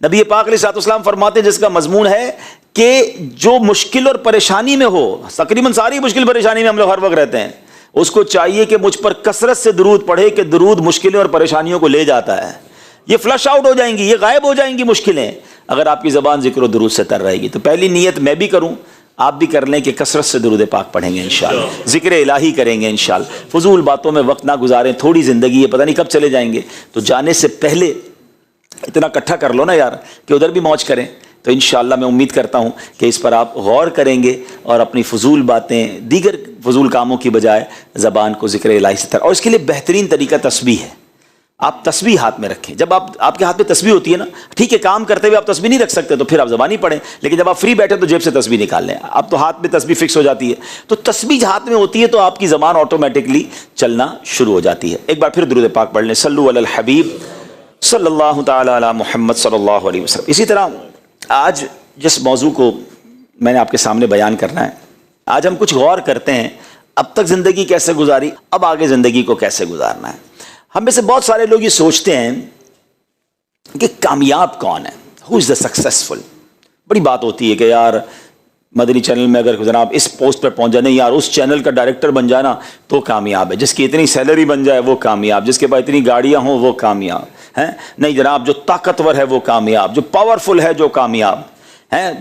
نبی پاک علیہ الصلوۃ والسلام فرماتے ہیں جس کا مضمون ہے کہ جو مشکل اور پریشانی میں ہو، تقریباً ساری مشکل پریشانی میں ہم لوگ ہر وقت رہتے ہیں، اس کو چاہیے کہ مجھ پر کثرت سے درود پڑھے کہ درود مشکلیں اور پریشانیوں کو لے جاتا ہے، یہ فلش آؤٹ ہو جائیں گی، یہ غائب ہو جائیں گی مشکلیں اگر آپ کی زبان ذکر و درود سے تر رہے گی۔ تو پہلی نیت میں بھی کروں، آپ بھی کر لیں کہ کثرت سے درود پاک پڑھیں گے انشاءاللہ، ذکر الہی کریں گے انشاءاللہ، فضول باتوں میں وقت نہ گزاریں، تھوڑی زندگی ہے، پتہ نہیں کب چلے جائیں گے، تو جانے سے پہلے اتنا اکٹھا کر لو نا یار کہ ادھر بھی موج کریں۔ تو انشاءاللہ میں امید کرتا ہوں کہ اس پر آپ غور کریں گے اور اپنی فضول باتیں، دیگر فضول کاموں کی بجائے زبان کو ذکر الہی سے تر، اور اس کے لیے بہترین طریقہ تسبیح ہے۔ آپ تسبیح ہاتھ میں رکھیں، جب آپ کے ہاتھ میں تسبیح ہوتی ہے نا، ٹھیک ہے کام کرتے ہوئے آپ تسبیح نہیں رکھ سکتے تو پھر آپ زبانی پڑھیں، لیکن جب آپ فری بیٹھے تو جیب سے تسبیح نکال لیں، اب تو ہاتھ میں تسبیح فکس ہو جاتی ہے، تو تسبیح ہاتھ میں ہوتی ہے تو آپ کی زبان آٹومیٹکلی چلنا شروع ہو جاتی ہے۔ ایک بار پھر درود پاک پڑھ لیں، صلو علی الحبیب صلی اللہ تعالی علی محمد صلی اللہ علیہ وسلم۔ اسی طرح آج جس موضوع کو میں نے آپ کے سامنے بیان کرنا ہے، آج ہم کچھ غور کرتے ہیں اب تک زندگی کیسے گزاری، اب آگے زندگی کو کیسے گزارنا ہے۔ ہم میں سے بہت سارے لوگ یہ سوچتے ہیں کہ کامیاب کون ہے، ہو از دا سکسیسفل۔ بڑی بات ہوتی ہے کہ یار مدنی چینل میں اگر جناب اس پوسٹ پر پہنچ جائے، نہیں یار اس چینل کا ڈائریکٹر بن جائے نا تو کامیاب ہے، جس کی اتنی سیلری بن جائے وہ کامیاب، جس کے پاس اتنی گاڑیاں ہوں وہ کامیاب ہیں، نہیں جناب جو طاقتور ہے وہ کامیاب، جو پاورفل ہے جو کامیاب ہیں،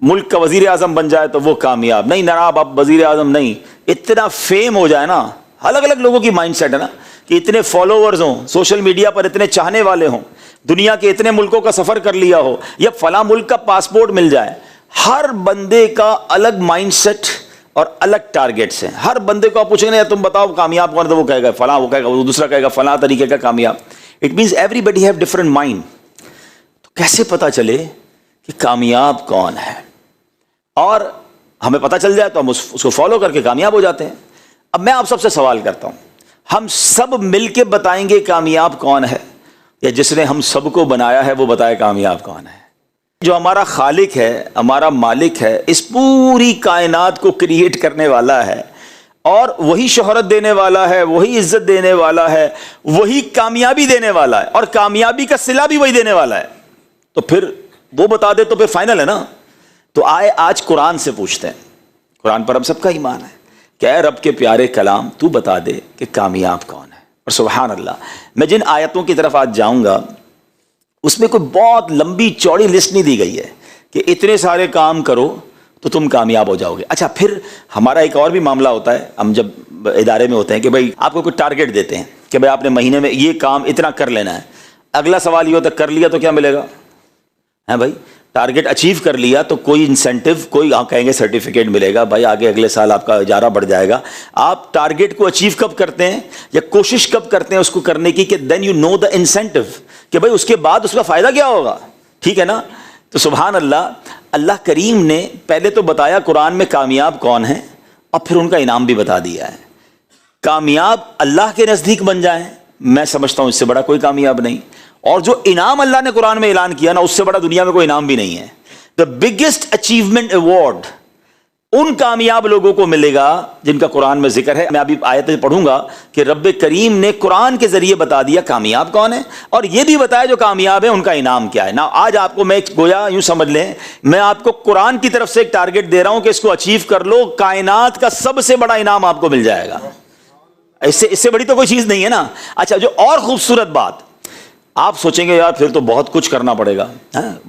ملک کا وزیر اعظم بن جائے تو وہ کامیاب، نہیں جناب اب وزیر اعظم نہیں، اتنا فیم ہو جائے نا، الگ الگ لوگوں کی مائنڈ سیٹ ہے نا، کہ اتنے فالوورز ہوں، سوشل میڈیا پر اتنے چاہنے والے ہوں، دنیا کے اتنے ملکوں کا سفر کر لیا ہو، یا فلاں ملک کا پاسپورٹ مل جائے۔ ہر بندے کا الگ مائنڈ سیٹ اور الگ ٹارگیٹس ہیں۔ ہر بندے کو آپ پوچھیں گے تم بتاؤ کامیاب کون ہے تو وہ کہے گا فلاں، وہ کہے گا وہ دوسرا کہے گا فلاں طریقے کا کامیاب۔ It means everybody have different mind. تو کیسے پتہ چلے کہ کامیاب کون ہے؟ اور ہمیں پتہ چل جائے تو ہم اس کو فالو کر کے کامیاب ہو جاتے ہیں۔ اب میں آپ سب سے سوال کرتا ہوں، ہم سب مل کے بتائیں گے کامیاب کون ہے، یا جس نے ہم سب کو بنایا ہے وہ بتائے کامیاب کون ہے؟ جو ہمارا خالق ہے، ہمارا مالک ہے، اس پوری کائنات کو کریٹ کرنے والا ہے، اور وہی شہرت دینے والا ہے، وہی عزت دینے والا ہے، وہی کامیابی دینے والا ہے، اور کامیابی کا صلہ بھی وہی دینے والا ہے، تو پھر وہ بتا دے تو پھر فائنل ہے نا۔ تو آئے آج قرآن سے پوچھتے ہیں، قرآن پر ہم سب کا ایمان ہے کہ اے رب کے پیارے کلام تو بتا دے کہ کامیاب کون ہے۔ اور سبحان اللہ، میں جن آیتوں کی طرف آج جاؤں گا اس میں کوئی بہت لمبی چوڑی لسٹ نہیں دی گئی ہے کہ اتنے سارے کام کرو تو تم کامیاب ہو جاؤ گے۔ اچھا پھر ہمارا ایک اور بھی معاملہ ہوتا ہے، ہم جب ادارے میں ہوتے ہیں کہ بھائی آپ کو کوئی ٹارگیٹ دیتے ہیں کہ بھائی آپ نے مہینے میں یہ کام اتنا کر لینا ہے، اگلا سوال یہ ہوتا ہے کر لیا تو کیا ملے گا؟ ہیں بھائی ٹارگیٹ اچیو کر لیا تو کوئی انسینٹو، کوئی کہیں گے سرٹیفکیٹ ملے گا، بھائی آگے اگلے سال آپ کا اجارہ بڑھ جائے گا۔ آپ ٹارگیٹ کو اچیو کب کرتے ہیں یا کوشش کب کرتے ہیں اس کو کرنے کی کہ then you know the incentive, کہ بھائی اس کے بعد اس کا فائدہ کیا ہوگا، ٹھیک ہے نا؟ تو سبحان اللہ، اللہ کریم نے پہلے تو بتایا قرآن میں کامیاب کون ہیں، اور پھر ان کا انعام بھی بتا دیا ہے۔ کامیاب اللہ کے نزدیک بن جائیں، میں سمجھتا ہوں اس سے بڑا کوئی کامیاب نہیں، اور جو انعام اللہ نے قرآن میں اعلان کیا نا اس سے بڑا دنیا میں کوئی انعام بھی نہیں ہے۔ دا بگیسٹ اچیومنٹ ایوارڈ ان کامیاب لوگوں کو ملے گا جن کا قرآن میں ذکر ہے۔ میں ابھی آیتیں پڑھوں گا کہ رب کریم نے قرآن کے ذریعے بتا دیا کامیاب کون ہے، اور یہ بھی بتایا جو کامیاب ہے ان کا انعام کیا ہے نا۔ آج آپ کو میں گویا یوں سمجھ لیں میں آپ کو قرآن کی طرف سے ایک ٹارگیٹ دے رہا ہوں کہ اس کو اچیو کر لو، کائنات کا سب سے بڑا انعام آپ کو مل جائے گا۔ اس سے بڑی تو کوئی چیز نہیں ہے نا۔ اچھا جو اور خوبصورت بات، آپ سوچیں گے یار پھر تو بہت کچھ کرنا پڑے گا،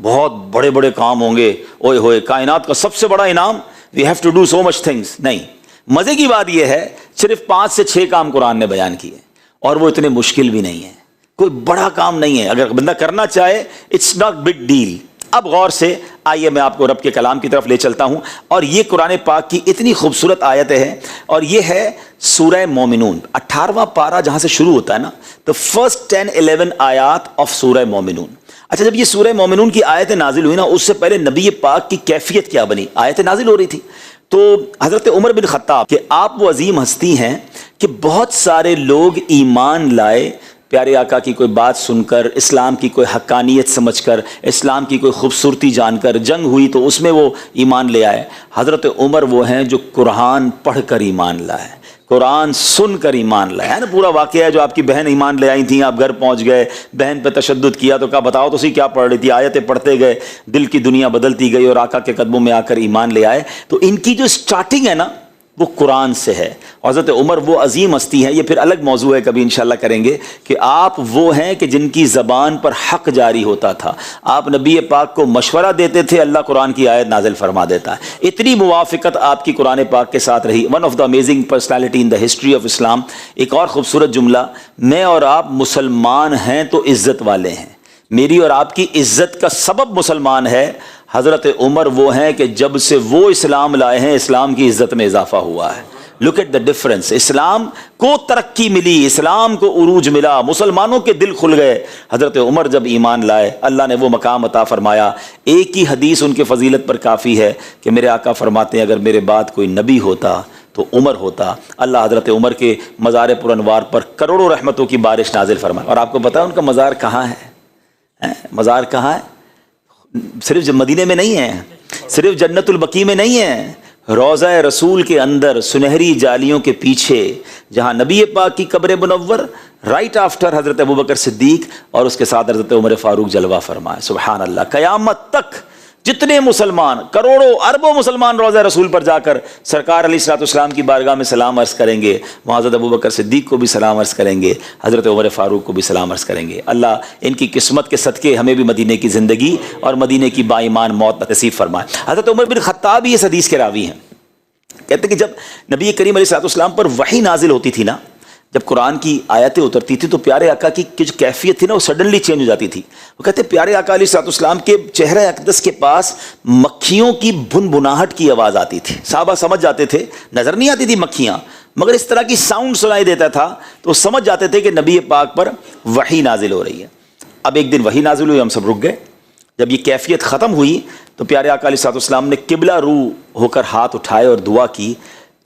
بہت بڑے بڑے کام ہوں گے، اوئے ہوئے کائنات کا سب سے بڑا انعام، we have to do so much things۔ نہیں، مزے کی بات یہ ہے صرف 5 سے 6 کام قرآن نے بیان کیے، اور وہ اتنے مشکل بھی نہیں ہیں، کوئی بڑا کام نہیں ہے، اگر بندہ کرنا چاہے اٹس ناٹ بگ ڈیل۔ اب غور سے آئیے میں آپ کو رب کے کلام کی طرف لے چلتا ہوں، اور یہ قرآن پاک کی اتنی خوبصورت آیتیں ہیں، اور یہ ہے سورہ مومنون 18واں پارہ جہاں سے شروع ہوتا ہے نا، the first 10-11 آیات of سورہ مومنون۔ اچھا جب یہ سورہ مومنون کی آیتیں نازل ہوئی نا، اس سے پہلے نبی پاک کی کیفیت کیا بنی؟ آیتیں نازل ہو رہی تھی تو حضرت عمر بن خطاب کہ آپ وہ عظیم ہستی ہیں کہ بہت سارے لوگ ایمان لائے پیارے آقا کی کوئی بات سن کر، اسلام کی کوئی حقانیت سمجھ کر، اسلام کی کوئی خوبصورتی جان کر، جنگ ہوئی تو اس میں وہ ایمان لے آئے۔ حضرت عمر وہ ہیں جو قرآن پڑھ کر ایمان لائے، قرآن سن کر ایمان لائے. ہے نا پورا واقعہ ہے جو آپ کی بہن ایمان لے آئی تھیں, آپ گھر پہنچ گئے, بہن پہ تشدد کیا تو کہا بتاؤ تو سی کیا پڑھ رہی تھی, آیتیں پڑھتے گئے, دل کی دنیا بدلتی گئی اور آقا کے قدموں میں آ کر ایمان لے آئے. تو ان کی جو سٹارٹنگ ہے نا وہ قرآن سے ہے. حضرت عمر وہ عظیم ہستی ہیں, یہ پھر الگ موضوع ہے, کبھی انشاءاللہ کریں گے, کہ آپ وہ ہیں کہ جن کی زبان پر حق جاری ہوتا تھا. آپ نبی پاک کو مشورہ دیتے تھے, اللہ قرآن کی آیت نازل فرما دیتا ہے. اتنی موافقت آپ کی قرآن پاک کے ساتھ رہی. One of the amazing personality in the history of Islam. ایک اور خوبصورت جملہ, میں اور آپ مسلمان ہیں تو عزت والے ہیں. میری اور آپ کی عزت کا سبب مسلمان ہے. حضرت عمر وہ ہیں کہ جب سے وہ اسلام لائے ہیں اسلام کی عزت میں اضافہ ہوا ہے. Look at the difference. اسلام کو ترقی ملی, اسلام کو عروج ملا, مسلمانوں کے دل کھل گئے. حضرت عمر جب ایمان لائے اللہ نے وہ مقام عطا فرمایا. ایک ہی حدیث ان کے فضیلت پر کافی ہے کہ میرے آقا فرماتے ہیں اگر میرے بعد کوئی نبی ہوتا تو عمر ہوتا. اللہ حضرت عمر کے مزار پر انوار پر کروڑوں رحمتوں کی بارش نازل فرمائے. اور آپ کو پتا ہے ان کا مزار کہاں ہے؟ مزار کہاں ہے؟ صرف مدینے میں نہیں ہے, صرف جنت البقیع میں نہیں ہے, روضہ رسول کے اندر سنہری جالیوں کے پیچھے جہاں نبی پاک کی قبر منور, رائٹ آفٹر حضرت ابوبکر صدیق اور اس کے ساتھ حضرت عمر فاروق جلوہ فرمائے. سبحان اللہ. قیامت تک جتنے مسلمان, کروڑوں اربوں مسلمان روضہ رسول پر جا کر سرکار علیہ الصلوۃ والسلام کی بارگاہ میں سلام عرض کریں گے. وہاں حضرت ابوبکر صدیق کو بھی سلام عرض کریں گے, حضرت عمر فاروق کو بھی سلام عرض کریں گے. اللہ ان کی قسمت کے صدقے ہمیں بھی مدینے کی زندگی اور مدینے کی با ایمان موت نصیب فرمائے. حضرت عمر بن خطاب بھی اس حدیث کے راوی ہیں. کہتے ہیں کہ جب نبی کریم علیہ الصلوۃ والسلام پر وحی نازل ہوتی تھی نا, جب قرآن کی آیتیں اترتی تھی تو پیارے آقا کی جو کیفیت تھی نا وہ سڈنلی چینج ہو جاتی تھی. وہ کہتے ہیں پیارے آقا علیہ الصلوۃ والسلام کے چہرہ اقدس کے پاس مکھیوں کی بھنبھناہٹ کی آواز آتی تھی. صحابہ سمجھ جاتے تھے, نظر نہیں آتی تھی مکھیاں, مگر اس طرح کی ساؤنڈ سنائی دیتا تھا تو وہ سمجھ جاتے تھے کہ نبی پاک پر وحی نازل ہو رہی ہے. اب ایک دن وحی نازل ہوئی, ہم سب رک گئے. جب یہ کیفیت ختم ہوئی تو پیارے آقا علیہ الصلوۃ والسلام نے قبلہ رو ہو کر ہاتھ اٹھائے اور دعا کی.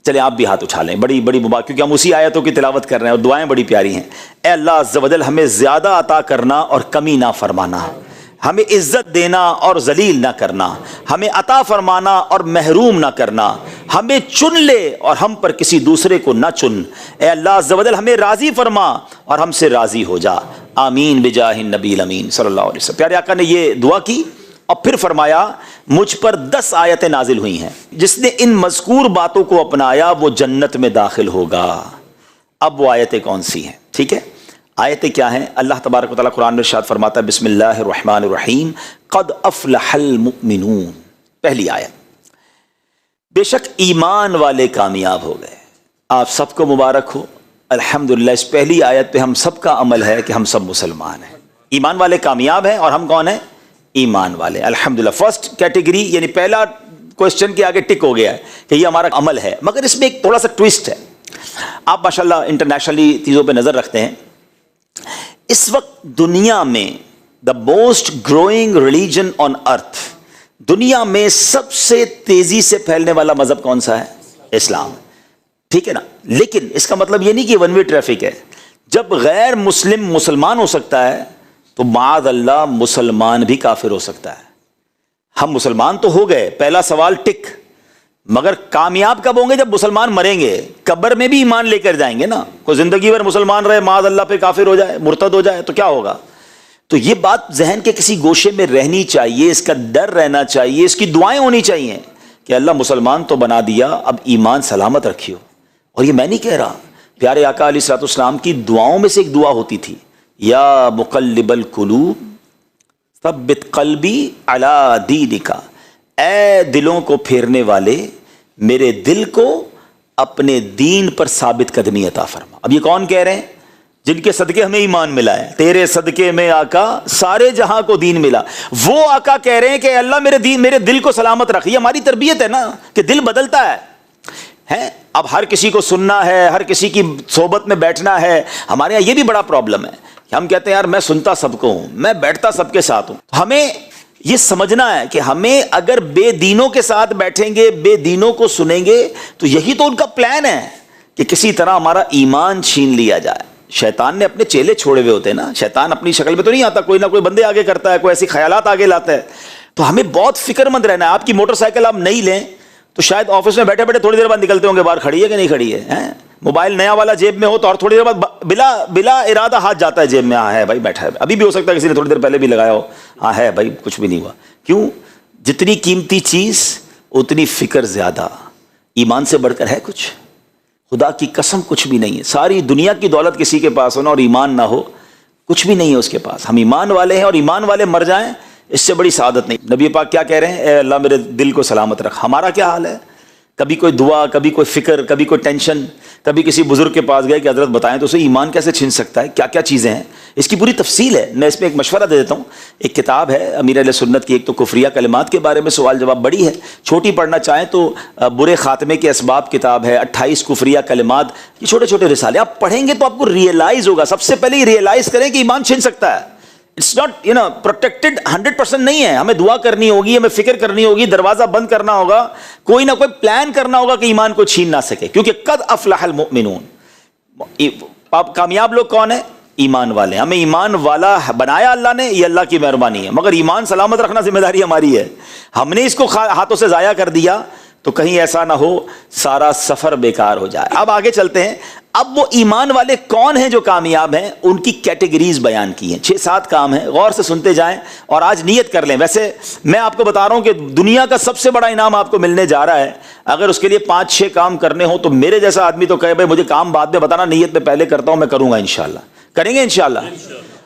چلیں آپ بھی ہاتھ اٹھا لیں, بڑی بڑی مبارک, کیونکہ ہم اسی آیتوں کی تلاوت کر رہے ہیں اور دعائیں بڑی پیاری ہیں. اے اللہ عز و جل ہمیں زیادہ عطا کرنا اور کمی نہ فرمانا, ہمیں عزت دینا اور ذلیل نہ کرنا, ہمیں عطا فرمانا اور محروم نہ کرنا, ہمیں چن لے اور ہم پر کسی دوسرے کو نہ چن. اے اللہ عز و جل ہمیں راضی فرما اور ہم سے راضی ہو جا. آمین بجاہ النبی الامین صلی اللہ علیہ وسلم. پیارے آقا نے یہ دعا کی اور پھر فرمایا مجھ پر 10 آیتیں نازل ہوئی ہیں, جس نے ان مذکور باتوں کو اپنایا وہ جنت میں داخل ہوگا. اب وہ آیتیں کون سی ہیں؟ ٹھیک ہے, آیتیں کیا ہیں؟ اللہ تبارک و تعالیٰ قرآن میں ارشاد فرماتا ہے بسم اللہ الرحمن الرحیم قد افلح المؤمنون. پہلی آیت, بے شک ایمان والے کامیاب ہو گئے. آپ سب کو مبارک ہو, الحمدللہ. اس پہلی آیت پہ ہم سب کا عمل ہے کہ ہم سب مسلمان ہیں. ایمان والے کامیاب ہیں اور ہم کون ہیں؟ ایمان والے. الحمدللہ. فرسٹ کیٹیگری یعنی پہلا کوشچن کے آگے ٹک ہو گیا ہے کہ یہ ہمارا عمل ہے. مگر اس میں ایک تھوڑا سا ٹویسٹ ہے. آپ ماشاءاللہ انٹرنیشنلی چیزوں پہ نظر رکھتے ہیں. اس وقت دنیا میں the most growing religion on earth, دنیا میں سب سے تیزی سے پھیلنے والا مذہب کون سا ہے؟ اسلام. ٹھیک ہے نا. لیکن اس کا مطلب یہ نہیں کہ ون وے ٹریفک ہے. جب غیر مسلم مسلمان ہو سکتا ہے تو معاذ اللہ مسلمان بھی کافر ہو سکتا ہے. ہم مسلمان تو ہو گئے, پہلا سوال ٹک, مگر کامیاب کب ہوں گے؟ جب مسلمان مریں گے. قبر میں بھی ایمان لے کر جائیں گے نا. کوئی زندگی بھر مسلمان رہے معاذ اللہ پہ کافر ہو جائے, مرتد ہو جائے تو کیا ہوگا؟ تو یہ بات ذہن کے کسی گوشے میں رہنی چاہیے, اس کا ڈر رہنا چاہیے, اس کی دعائیں ہونی چاہیے کہ اللہ مسلمان تو بنا دیا, اب ایمان سلامت رکھیو. اور یہ میں نہیں کہہ رہا, پیارے آقا علیہ الصلوۃ والسلام کی دعاؤں میں سے ایک دعا ہوتی تھی, یا مقلب القلوب ثبت قلبی علی دینک. اے دلوں کو پھیرنے والے میرے دل کو اپنے دین پر ثابت قدمی عطا فرما. اب یہ کون کہہ رہے ہیں؟ جن کے صدقے ہمیں ایمان ملا ہے. تیرے صدقے میں آقا سارے جہاں کو دین ملا. وہ آقا کہہ رہے ہیں کہ اللہ میرے دل کو سلامت رکھ. یہ ہماری تربیت ہے نا کہ دل بدلتا ہے. اب ہر کسی کو سننا ہے, ہر کسی کی صحبت میں بیٹھنا ہے. ہمارے یہاں یہ بھی بڑا پرابلم ہے کہ ہم کہتے ہیں یار میں سنتا سب کو ہوں, میں بیٹھتا سب کے ساتھ ہوں. ہمیں یہ سمجھنا ہے کہ ہمیں اگر بے دینوں کے ساتھ بیٹھیں گے, بے دینوں کو سنیں گے, تو یہی تو ان کا پلان ہے کہ کسی طرح ہمارا ایمان چھین لیا جائے. شیطان نے اپنے چیلے چھوڑے ہوئے ہوتے ہیں نا. شیطان اپنی شکل میں تو نہیں آتا, کوئی نہ کوئی بندے آگے کرتا ہے, کوئی ایسی خیالات آگے لاتا ہے. تو ہمیں بہت فکر مند رہنا ہے. آپ کی موٹر سائیکل آپ نہیں لیں تو شاید آفس میں بیٹھے بیٹھے تھوڑی دیر بعد نکلتے ہوں گے باہر, کھڑی ہے کہ نہیں کھڑی ہے, موبائل نیا والا جیب میں ہو تو اور تھوڑی دیر بعد بلا ارادہ ہاتھ جاتا ہے جیب میں. ہاں ہے بھائی, بیٹھا ہے, ابھی بھی ہو سکتا ہے کسی نے تھوڑی دیر پہلے بھی لگایا ہو. ہاں ہے بھائی, کچھ بھی نہیں ہوا. کیوں؟ جتنی قیمتی چیز اتنی فکر زیادہ. ایمان سے بڑھ کر ہے کچھ؟ خدا کی قسم کچھ بھی نہیں ہے. ساری دنیا کی دولت کسی کے پاس ہو نا اور ایمان نہ ہو, کچھ بھی نہیں ہے اس کے پاس. ہم ایمان والے ہیں اور ایمان والے مر جائیں, اس سے بڑی سعادت نہیں. نبی پاک کیا کہہ رہے ہیں؟ اے اللہ میرے دل کو سلامت رکھ. ہمارا کیا حال ہے؟ کبھی کوئی دعا, کبھی کوئی فکر, کبھی کوئی ٹینشن. کبھی کسی بزرگ کے پاس گئے کہ حضرت بتائیں تو اسے ایمان کیسے چھن سکتا ہے, کیا کیا چیزیں ہیں. اس کی پوری تفصیل ہے. میں اس میں ایک مشورہ دے دیتا ہوں. ایک کتاب ہے امیر اہل سنت کی, ایک تو کفریہ کلمات کے بارے میں سوال جواب, بڑی ہے, چھوٹی پڑھنا چاہیں تو برے خاتمے کے اسباب کتاب ہے, 28 کفریہ کلمات. یہ چھوٹے چھوٹے رسالے آپ پڑھیں گے تو آپ کو ریئلائز ہوگا. سب سے پہلے یہ ریئلائز کریں کہ ایمان چھن سکتا ہے. اٹس ناٹ پروٹیکٹڈ 100% نہیں ہے. ہمیں دعا کرنی ہوگی, ہمیں فکر کرنی ہوگی, دروازہ بند کرنا ہوگا, کوئی نہ کوئی پلان کرنا ہوگا کہ ایمان کو چھین نہ سکے. کیونکہ قد افلح المؤمنون, کامیاب لوگ کون ہیں؟ ایمان والے. ہمیں ایمان والا بنایا اللہ نے, یہ اللہ کی مہربانی ہے, مگر ایمان سلامت رکھنا ذمہ داری ہماری ہے. ہم نے اس کو ہاتھوں سے ضائع کر دیا تو کہیں ایسا نہ ہو سارا سفر بیکار ہو جائے. اب آگے چلتے ہیں. اب وہ ایمان والے کون ہیں جو کامیاب ہیں, ان کی کیٹیگریز بیان کی ہیں. 6-7 کام ہیں, غور سے سنتے جائیں اور آج نیت کر لیں. ویسے میں آپ کو بتا رہا ہوں کہ دنیا کا سب سے بڑا انعام آپ کو ملنے جا رہا ہے. اگر اس کے لیے 5-6 کام کرنے ہوں تو میرے جیسا آدمی تو کہے بھائی مجھے کام بعد میں بتانا, نیت میں پہلے کرتا ہوں, میں کروں گا انشاءاللہ. کریں گے انشاءاللہ.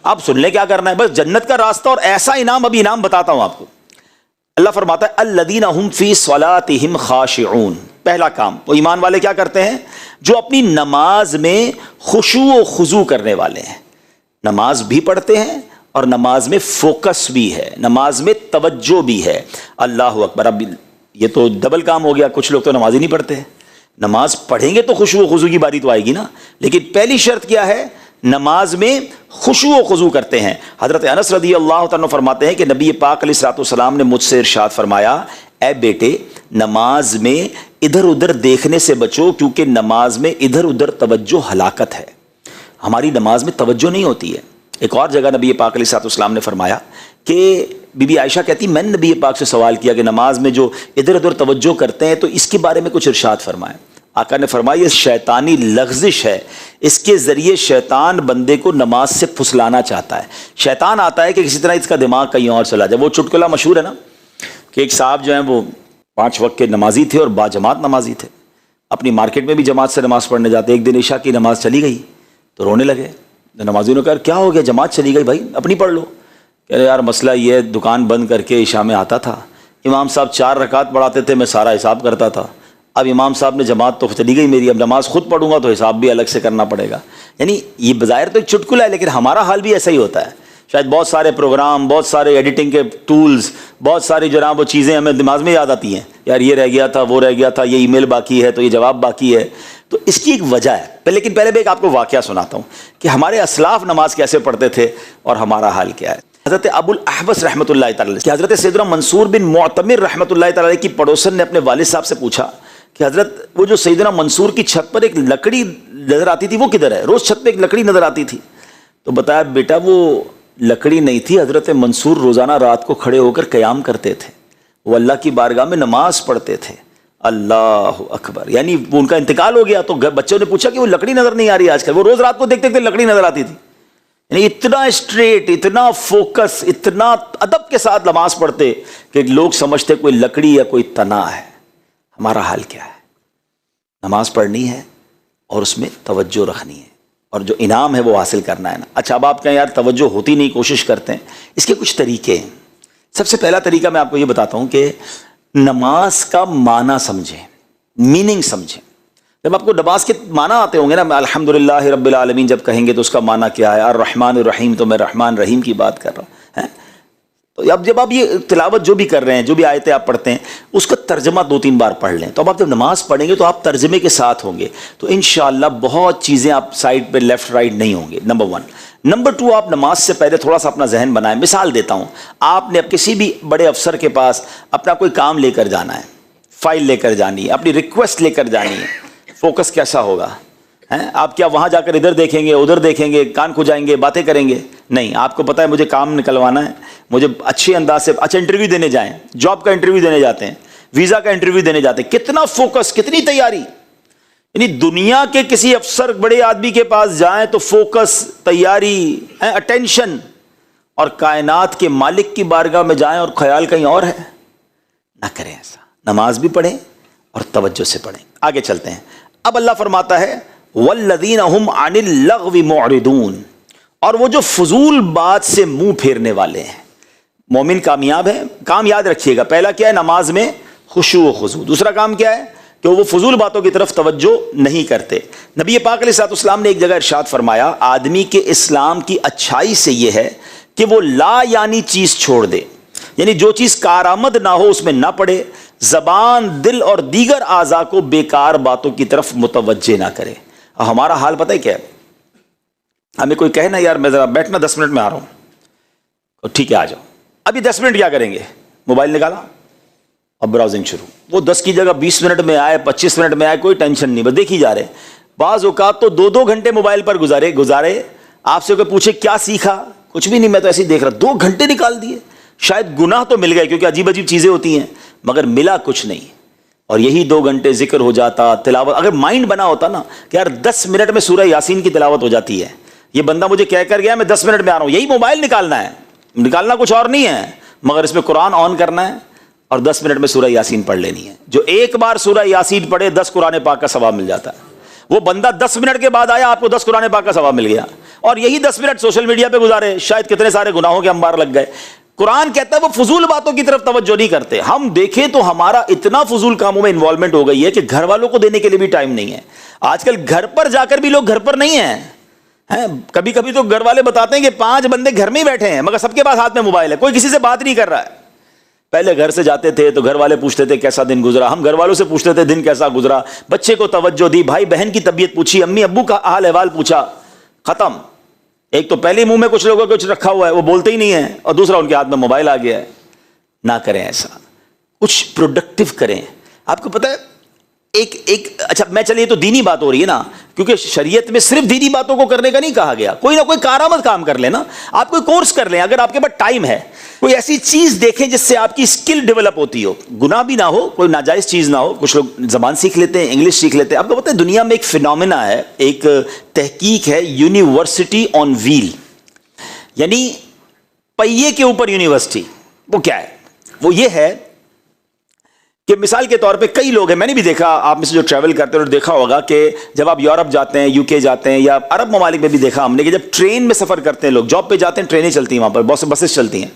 آپ سن لیں کیا کرنا ہے, بس جنت کا راستہ اور ایسا انعام, ابھی انعام بتاتا ہوں آپ کو. اللہ فرماتا ہے الذین هم فی صلاتہم خاشعون. پہلا کام, وہ ایمان والے کیا کرتے ہیں؟ جو اپنی نماز میں خشوع و خضوع کرنے والے ہیں. نماز بھی پڑھتے ہیں اور نماز میں فوکس بھی ہے, نماز میں توجہ بھی ہے. اللہ اکبر. اب یہ تو ڈبل کام ہو گیا. کچھ لوگ تو نماز ہی نہیں پڑھتے. نماز پڑھیں گے تو خشوع و خضوع کی باری تو آئے گی نا. لیکن پہلی شرط کیا ہے؟ نماز میں خشوع و خضوع کرتے ہیں. حضرت انس رضی اللہ تعالیٰ فرماتے ہیں کہ نبی پاک علیہ الصلوۃ والسلام نے مجھ سے ارشاد فرمایا, اے بیٹے نماز میں ادھر ادھر دیکھنے سے بچو, کیونکہ نماز میں ادھر ادھر توجہ ہلاکت ہے. ہماری نماز میں توجہ نہیں ہوتی ہے. ایک اور جگہ نبی پاک علیہ الصلوۃ والسلام نے فرمایا کہ بی بی عائشہ کہتی میں نے نبی پاک سے سوال کیا کہ نماز میں جو ادھر ادھر توجہ کرتے ہیں تو اس کے بارے میں کچھ ارشاد فرمائیں. آقا نے فرمایا یہ شیطانی لغزش ہے, اس کے ذریعے شیطان بندے کو نماز سے پھسلانا چاہتا ہے. شیطان آتا ہے کہ کسی طرح اس کا دماغ کہیں اور چلا جائے. وہ چٹکلا مشہور ہے نا کہ ایک صاحب جو ہیں وہ 5 وقت کے نمازی تھے اور با جماعت نمازی تھے. اپنی مارکیٹ میں بھی جماعت سے نماز پڑھنے جاتے. ایک دن عشاء کی نماز چلی گئی تو رونے لگے. نمازیوں نے کہا کیا ہو گیا, جماعت چلی گئی, بھائی اپنی پڑھ لو. کہہ رہے یار مسئلہ یہ ہے, دکان بند کر کے عشاء میں آتا تھا, امام صاحب 4 رکعت پڑھاتے تھے, میں سارا حساب کرتا تھا. اب امام صاحب نے جماعت تو چلی گئی میری, اب نماز خود پڑھوں گا تو حساب بھی الگ سے کرنا پڑے گا. یعنی یہ بظاہر تو ایک چٹکلا ہے, لیکن ہمارا حال بھی ایسا ہی ہوتا ہے. شاید بہت سارے پروگرام, بہت سارے ایڈیٹنگ کے ٹولز, بہت ساری جناب وہ چیزیں ہمیں دماغ میں یاد آتی ہیں. یار یہ رہ گیا تھا, وہ رہ گیا تھا, یہ ای میل باقی ہے تو یہ جواب باقی ہے. تو اس کی ایک وجہ ہے. لیکن پہلے بھی ایک آپ کو واقعہ سناتا ہوں کہ ہمارے اسلاف نماز کیسے پڑھتے تھے اور ہمارا حال کیا ہے. حضرت ابو الاحوص رحمۃ اللہ تعالی کہ حضرت سیدنا منصور بن معتمر رحمۃ اللہ تعالی کی پڑوسن نے اپنے والد صاحب سے پوچھا کہ حضرت وہ جو سیدنا منصور کی چھت پر ایک لکڑی نظر آتی تھی وہ کدھر ہے؟ روز چھت پہ ایک لکڑی نظر آتی تھی. تو بتایا بیٹا وہ لکڑی نہیں تھی, حضرت منصور روزانہ رات کو کھڑے ہو کر قیام کرتے تھے, وہ اللہ کی بارگاہ میں نماز پڑھتے تھے. اللہ اکبر. یعنی وہ ان کا انتقال ہو گیا تو بچوں نے پوچھا کہ وہ لکڑی نظر نہیں آ رہی آج کل, وہ روز رات کو دیکھتے تھے لکڑی نظر آتی تھی. یعنی اتنا اسٹریٹ, اتنا فوکس, اتنا ادب کے ساتھ نماز پڑھتے کہ لوگ سمجھتے کوئی لکڑی یا کوئی تنا ہے. ہمارا حال کیا ہے؟ نماز پڑھنی ہے اور اس میں توجہ رکھنی ہے اور جو انعام ہے وہ حاصل کرنا ہے نا. اچھا اب آپ کہیں یار توجہ ہوتی نہیں, کوشش کرتے ہیں. اس کے کچھ طریقے ہیں. سب سے پہلا طریقہ میں آپ کو یہ بتاتا ہوں کہ نماز کا معنی سمجھیں, میننگ سمجھیں. جب آپ کو نماز کے معنی آتے ہوں گے نا, الحمدللہ رب العالمین جب کہیں گے تو اس کا معنی کیا ہے, الرحمن الرحیم, تو میں رحمان رحیم کی بات کر رہا ہوں. تو اب جب آپ یہ تلاوت جو بھی کر رہے ہیں, جو بھی آیتیں آپ پڑھتے ہیں, اس کا ترجمہ 2-3 بار پڑھ لیں. تو اب آپ جب نماز پڑھیں گے تو آپ ترجمے کے ساتھ ہوں گے, تو انشاءاللہ بہت چیزیں آپ سائڈ پہ لیفٹ رائٹ نہیں ہوں گے. نمبر 1. نمبر 2, آپ نماز سے پہلے تھوڑا سا اپنا ذہن بنائیں. مثال دیتا ہوں, آپ نے کسی بھی بڑے افسر کے پاس اپنا کوئی کام لے کر جانا ہے, فائل لے کر جانی ہے, اپنی ریکویسٹ لے کر جانی ہے. فوکس کیسا ہوگا؟ آپ کیا وہاں جا کر ادھر دیکھیں گے, ادھر دیکھیں گے, کان کھجائیں گے, باتیں کریں گے؟ نہیں. آپ کو پتہ ہے مجھے کام نکلوانا ہے, مجھے اچھے انداز سے. اچھا انٹرویو دینے جائیں, جاب کا انٹرویو دینے جاتے ہیں, ویزا کا انٹرویو دینے جاتے ہیں, کتنا فوکس, کتنی تیاری. یعنی دنیا کے کسی افسر بڑے آدمی کے پاس جائیں تو فوکس، تیاری، اٹینشن، اور کائنات کے مالک کی بارگاہ میں جائیں اور خیال کہیں اور ہے. نہ کریں ایسا. نماز بھی پڑھیں اور توجہ سے پڑھیں. آگے چلتے ہیں. اب اللہ فرماتا ہے والذین هم عن اللغو معرضون، اور وہ جو فضول بات سے منہ پھیرنے والے ہیں. مومن کامیاب ہے. کام یاد رکھیے گا، پہلا کیا ہے؟ نماز میں خشوع و خضوع. دوسرا کام کیا ہے؟ کہ وہ فضول باتوں کی طرف توجہ نہیں کرتے. نبی پاک علیہ الصلوۃ والسلام نے ایک جگہ ارشاد فرمایا آدمی کے اسلام کی اچھائی سے یہ ہے کہ وہ لا یعنی چیز چھوڑ دے، یعنی جو چیز کارآمد نہ ہو اس میں نہ پڑے، زبان، دل اور دیگر اعضاء کو بیکار باتوں کی طرف متوجہ نہ کرے. اور ہمارا حال پتہ ہے کیا ہے؟ ہمیں کوئی کہے نا یار میں ذرا بیٹھنا 10 منٹ میں آ رہا ہوں، ٹھیک ہے آ جاؤ. ابھی 10 منٹ کیا کریں گے؟ موبائل نکالا اور براؤزنگ شروع. وہ 10 کی جگہ 20 منٹ میں آئے، 25 منٹ میں آئے، کوئی ٹینشن نہیں، بس دیکھ ہی جا رہے. بعض اوقات تو 2 گھنٹے موبائل پر گزارے. آپ سے کوئی پوچھے کیا سیکھا؟ کچھ بھی نہیں، میں تو ایسے ہی دیکھ رہا. 2 گھنٹے نکال دیے. شاید گناہ تو مل گئے کیونکہ عجیب عجیب چیزیں ہوتی ہیں، مگر ملا کچھ نہیں. اور یہی 2 گھنٹے ذکر ہو جاتا، تلاوت. اگر مائنڈ بنا ہوتا نا کہ یار 10 منٹ میں سورہ یاسین کی تلاوت ہو جاتی ہے، یہ بندہ مجھے کہہ کر گیا میں 10 منٹ میں آ رہا ہوں، یہی موبائل نکالنا ہے، نکالنا کچھ اور نہیں ہے، مگر اس میں قرآن آن کرنا ہے اور 10 منٹ میں سورہ یاسین پڑھ لینی ہے. جو ایک بار سورہ یاسین پڑھے 10 قرآن پاک کا ثواب مل جاتا ہے. وہ بندہ 10 منٹ کے بعد آیا، آپ کو 10 قرآن پاک کا ثواب مل گیا. اور یہی 10 منٹ سوشل میڈیا پہ گزارے، شاید کتنے سارے گناہوں کے انبار لگ گئے. قرآن کہتا ہے وہ فضول باتوں کی طرف توجہ نہیں کرتے. ہم دیکھیں تو ہمارا اتنا فضول کاموں میں انوالومنٹ ہو گئی ہے کہ گھر والوں کو دینے کے لیے بھی ٹائم نہیں ہے. آج کل گھر پر جا کر بھی لوگ گھر پر نہیں ہیں. کبھی کبھی تو گھر والے بتاتے ہیں کہ 5 بندے گھر میں ہی بیٹھے ہیں مگر سب کے پاس ہاتھ میں موبائل ہے، کوئی کسی سے بات نہیں کر رہا ہے. پہلے گھر سے جاتے تھے تو گھر والے پوچھتے تھے کیسا دن گزرا، ہم گھر والوں سے پوچھتے تھے دن کیسا گزرا، بچے کو توجہ دی، بھائی بہن کی طبیعت پوچھی، امی ابو کا حال احوال پوچھا، ختم. ایک تو پہلے منہ میں کچھ لوگوں کو کچھ رکھا ہوا ہے، وہ بولتے ہی نہیں ہیں، اور دوسرا ان کے ہاتھ میں موبائل آ گیا ہے. نہ کریں ایسا، کچھ پروڈکٹیو کریں. آپ کو پتہ ہے ایک اچھا میں چلیے تو دینی بات ہو رہی ہے نا، کیونکہ شریعت میں صرف دینی باتوں کو کرنے کا نہیں کہا گیا. کوئی نہ کوئی کارآمد کام کر لیں نا، آپ کوئی کورس کر لیں اگر آپ کے پاس ٹائم ہے. کوئی ایسی چیز دیکھیں جس سے آپ کی اسکل ڈیولپ ہوتی ہو، گناہ بھی نہ ہو، کوئی ناجائز چیز نہ ہو. کچھ لوگ زبان سیکھ لیتے ہیں، انگلش سیکھ لیتے ہیں. آپ کو پتہ ہے دنیا میں ایک فینومینا ہے، ایک تحقیق ہے، یونیورسٹی آن ویل، یعنی پہیے کے اوپر یونیورسٹی. وہ کیا ہے؟ وہ یہ ہے کہ مثال کے طور پہ کئی لوگ ہیں، میں نے بھی دیکھا، آپ میں سے جو ٹریول کرتے ہیں دیکھا ہوگا کہ جب آپ یورپ جاتے ہیں، UK جاتے ہیں، یا عرب ممالک میں بھی دیکھا ہم نے کہ جب ٹرین میں سفر کرتے ہیں لوگ، جاب پہ جاتے ہیں، ٹرینیں چلتی ہیں وہاں پر، بسز چلتی ہیں،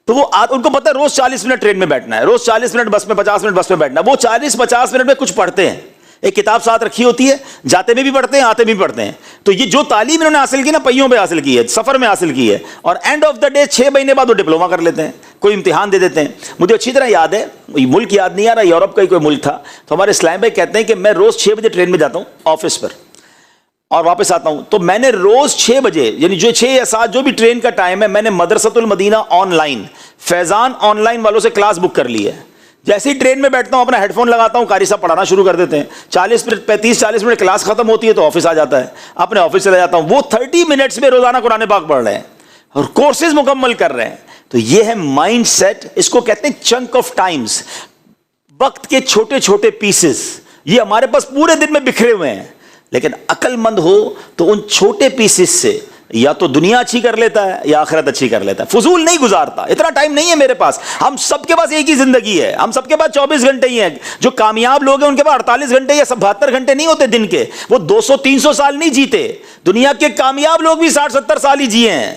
تو وہ ان کو پتہ ہے روز 40 منٹ ٹرین میں بیٹھنا ہے، روز 40 منٹ بس میں، 50 منٹ بس میں بیٹھنا ہے. وہ 40-50 منٹ میں کچھ پڑھتے ہیں، ایک کتاب ساتھ رکھی ہوتی ہے، جاتے میں بھی پڑھتے ہیں، آتے بھی پڑھتے ہیں. تو یہ جو تعلیم انہوں نے حاصل کی نا، پہیوں پہ حاصل کی ہے، سفر میں حاصل کی ہے، اور اینڈ آف دا ڈے 6 مہینے بعد وہ ڈپلوما کر لیتے ہیں، کوئی امتحان دے دیتے ہیں. مجھے اچھی طرح یاد ہے، ملک یاد نہیں آ رہا، یورپ کا ہی کوئی ملک تھا، تو ہمارے اسلام بھائی کہتے ہیں کہ میں روز 6 بجے ٹرین میں جاتا ہوں آفس پر اور واپس آتا ہوں. تو میں نے روز 6 بجے، یعنی جو 6 یا 7 جو بھی ٹرین کا ٹائم ہے، میں نے مدرسۃ المدینہ on line, Faizan on line والوں سے کلاس بک کر لی ہے. جیسے ہی ٹرین میں بیٹھتا ہوں اپنا ہیڈ فون لگاتا ہوں، قاری صاحب پڑھانا شروع کر دیتے ہیں. 30-40 منٹ کلاس ختم ہوتی ہے تو آفس آ جاتا ہے، اپنے آفس چلا جاتا ہوں. وہ 30 منٹس میں روزانہ قرآن پاک پڑھ رہے ہیں اور کورسز مکمل کر رہے ہیں. تو یہ ہے مائنڈ سیٹ، اس کو کہتے ہیں چنک آف ٹائمز، وقت کے چھوٹے چھوٹے پیسز. یہ ہمارے پاس پورے دن میں بکھرے ہوئے ہیں، لیکن عقل مند ہو تو ان چھوٹے پیسز سے یا تو دنیا اچھی کر لیتا ہے یا آخرت اچھی کر لیتا ہے. فضول نہیں گزارتا. اتنا ٹائم نہیں ہے میرے پاس، ہم سب کے پاس ایک ہی زندگی ہے، ہم سب کے پاس 24 گھنٹے ہی ہیں. جو کامیاب لوگ ہیں ان کے پاس 48 گھنٹے یا 72 گھنٹے نہیں ہوتے دن کے، وہ 200-300 سال نہیں جیتے. دنیا کے کامیاب لوگ بھی 60-70 سال ہی جیے ہیں،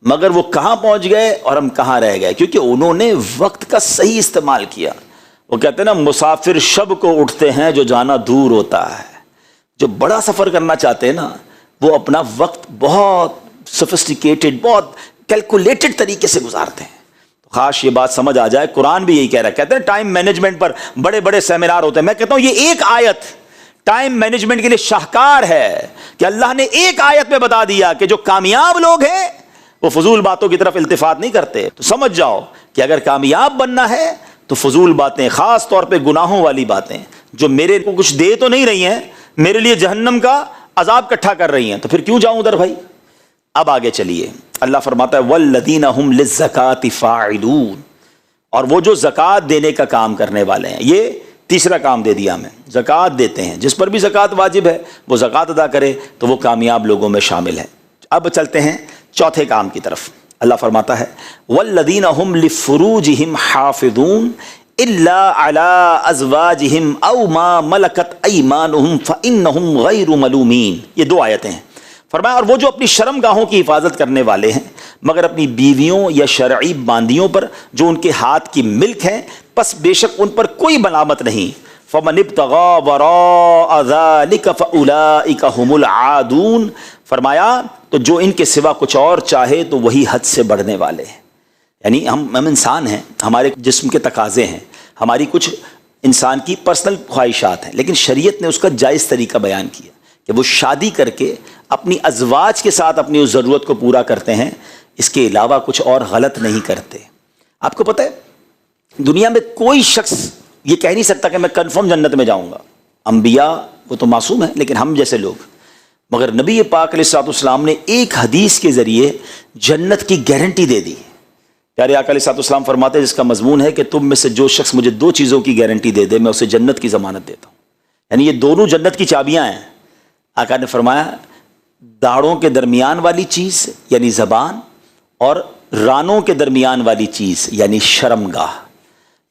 مگر وہ کہاں پہنچ گئے اور ہم کہاں رہ گئے؟ کیونکہ انہوں نے وقت کا صحیح استعمال کیا. وہ کہتے ہیں نا، مسافر شب کو اٹھتے ہیں جو جانا دور ہوتا ہے. جو بڑا سفر کرنا چاہتے ہیں نا، وہ اپنا وقت بہت سوفسٹیکیٹڈ، بہت کیلکولیٹڈ طریقے سے گزارتے ہیں. خاص یہ بات سمجھ آ جائے، قرآن بھی یہی کہہ رہا ہے. کہتے ہیں ٹائم مینجمنٹ پر بڑے بڑے سیمینار ہوتے ہیں. میں کہتا ہوں یہ ایک آیت ٹائم مینجمنٹ کے لیے شاہکار ہے کہ اللہ نے ایک آیت میں بتا دیا کہ جو کامیاب لوگ ہیں وہ فضول باتوں کی طرف التفات نہیں کرتے. تو سمجھ جاؤ کہ اگر کامیاب بننا ہے تو فضول باتیں، خاص طور پہ گناہوں والی باتیں جو میرے کو کچھ دے تو نہیں رہی ہیں، میرے لیے جہنم کا عذاب اکٹھا کر رہی ہیں، تو پھر کیوں جاؤں ادھر بھائی. اب آگے چلیے، اللہ فرماتا ہے والذین هم للزکاۃ فاعلون، اور وہ جو زکوٰۃ دینے کا کام کرنے والے ہیں. یہ تیسرا کام دے دیا ہمیں، زکوٰۃ دیتے ہیں، جس پر بھی زکوٰۃ واجب ہے وہ زکوٰۃ ادا کرے تو وہ کامیاب لوگوں میں شامل ہے۔ اب چلتے ہیں چوتھے کام کی طرف۔ اللہ فرماتا ہے والذین هم لفروجہم حافظون الا علی ازواجہم او ما ملکت ایمانہم فانہم غیر ملومین۔ یہ دو آیتیں ہیں۔ فرمایا اور وہ جو اپنی شرم گاہوں کی حفاظت کرنے والے ہیں مگر اپنی بیویوں یا شرعی باندیوں پر جو ان کے ہاتھ کی ملک ہیں، پس بے شک ان پر کوئی ملامت نہیں۔ فمن ابتغى وراء ذلك فاولئک هم العادون۔ فرمایا تو جو ان کے سوا کچھ اور چاہے تو وہی حد سے بڑھنے والے ہیں۔ یعنی ہم انسان ہیں، ہمارے جسم کے تقاضے ہیں، ہماری کچھ انسان کی پرسنل خواہشات ہیں، لیکن شریعت نے اس کا جائز طریقہ بیان کیا کہ وہ شادی کر کے اپنی ازواج کے ساتھ اپنی اس ضرورت کو پورا کرتے ہیں، اس کے علاوہ کچھ اور غلط نہیں کرتے۔ آپ کو پتہ ہے دنیا میں کوئی شخص یہ کہہ نہیں سکتا کہ میں کنفرم جنت میں جاؤں گا۔ انبیاء وہ تو معصوم ہیں، لیکن ہم جیسے لوگ، مگر نبی پاک علیہ الصلوۃ والسلام نے ایک حدیث کے ذریعے جنت کی گارنٹی دے دی۔ پیارے آقا علیہ الصلوۃ والسلام فرماتے ہیں جس کا مضمون ہے کہ تم میں سے جو شخص مجھے دو چیزوں کی گارنٹی دے دے میں اسے جنت کی ضمانت دیتا ہوں۔ یعنی یہ دونوں جنت کی چابیاں ہیں۔ آقا نے فرمایا داڑھوں کے درمیان والی چیز یعنی زبان، اور رانوں کے درمیان والی چیز یعنی شرمگاہ،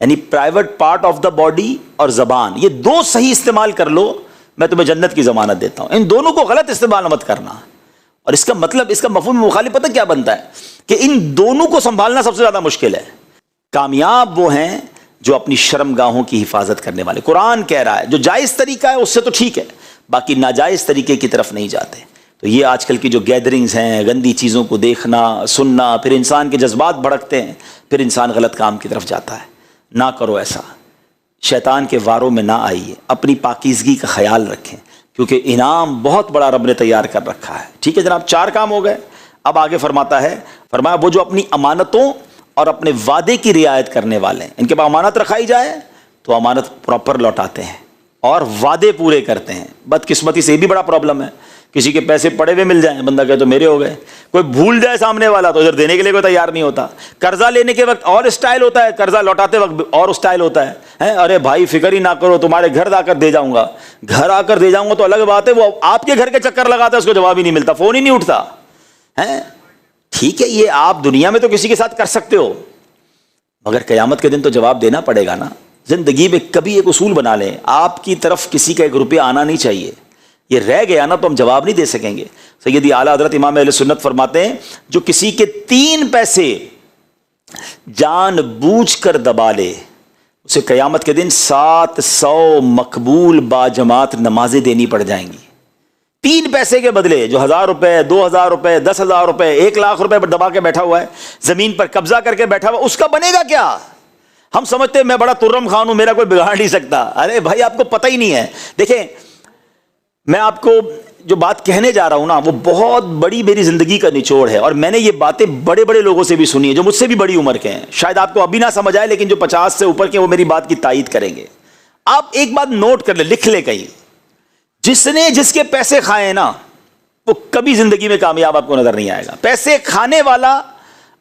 یعنی private part of the body اور زبان، یہ دو صحیح استعمال کر لو میں تمہیں جنت کی ضمانت دیتا ہوں۔ ان دونوں کو غلط استعمال مت کرنا۔ اور اس کا مطلب، اس کا مفہوم مخالف پتہ کیا بنتا ہے کہ ان دونوں کو سنبھالنا سب سے زیادہ مشکل ہے۔ کامیاب وہ ہیں جو اپنی شرمگاہوں کی حفاظت کرنے والے۔ قرآن کہہ رہا ہے جو جائز طریقہ ہے اس سے تو ٹھیک ہے، باقی ناجائز طریقے کی طرف نہیں جاتے۔ تو یہ آج کل کی جو گیدرنگز ہیں، گندی چیزوں کو دیکھنا سننا، پھر انسان کے جذبات بھڑکتے ہیں، پھر انسان غلط کام کی طرف جاتا ہے۔ نہ کرو ایسا، شیطان کے واروں میں نہ آئیے، اپنی پاکیزگی کا خیال رکھیں کیونکہ انعام بہت بڑا رب نے تیار کر رکھا ہے۔ ٹھیک ہے جناب، 4 کام ہو گئے۔ اب آگے فرماتا ہے، فرمایا وہ جو اپنی امانتوں اور اپنے وعدے کی رعایت کرنے والے ہیں، ان کے پاس امانت رکھائی جائے تو امانت پراپر لوٹاتے ہیں اور وعدے پورے کرتے ہیں۔ بدقسمتی سے یہ بھی بڑا پرابلم ہے، کسی کے پیسے پڑے ہوئے مل جائیں، بندہ کہے تو میرے ہو گئے، کوئی بھول جائے سامنے والا تو ادھر دینے کے لیے کوئی تیار نہیں ہوتا۔ قرضہ لینے کے وقت اور اسٹائل ہوتا ہے، قرضہ لوٹاتے وقت اور اسٹائل ہوتا ہے۔ ارے بھائی فکر ہی نہ کرو، تمہارے گھر آ کر دے جاؤں گا، گھر آ کر دے جاؤں گا تو الگ بات ہے، وہ آپ کے گھر کے چکر لگاتا ہے، اس کو جواب ہی نہیں ملتا، فون ہی نہیں اٹھتا ہے۔ ٹھیک ہے یہ آپ دنیا میں تو کسی کے ساتھ کر سکتے ہو، مگر قیامت کے دن تو جواب دینا پڑے گا نا۔ زندگی میں کبھی ایک اصول بنا لیں، آپ کی طرف کسی کا 1 روپیہ آنا نہیں چاہیے، یہ رہ گیا نا تو ہم جواب نہیں دے سکیں گے۔ سیدی اعلیٰ حضرت امام اہل سنت فرماتے ہیں جو کسی کے 3 پیسے جان بوجھ کر دبا لے اسے قیامت کے دن 700 مقبول باجماعت نمازیں دینی پڑ جائیں گی۔ 3 پیسے کے بدلے جو 1000 روپے، 2000 روپے، 10,000 روپے، 1,00,000 روپے پر دبا کے بیٹھا ہوا ہے، زمین پر قبضہ کر کے بیٹھا ہوا، اس کا بنے گا کیا؟ ہم سمجھتے ہیں میں بڑا ترم خان ہوں، میرا کوئی بگاڑ نہیں سکتا۔ ارے بھائی آپ کو پتہ ہی نہیں ہے۔ دیکھیں میں آپ کو جو بات کہنے جا رہا ہوں نا وہ بہت بڑی میری زندگی کا نچوڑ ہے، اور میں نے یہ باتیں بڑے بڑے لوگوں سے بھی سنی ہیں جو مجھ سے بھی بڑی عمر کے ہیں۔ شاید آپ کو ابھی نہ سمجھ آئے، لیکن جو 50 سے اوپر کے وہ میری بات کی تائید کریں گے۔ آپ ایک بات نوٹ کر لیں، لکھ لیں کہیں، جس نے جس کے پیسے کھائے نا وہ کبھی زندگی میں کامیاب آپ کو نظر نہیں آئے گا۔ پیسے کھانے والا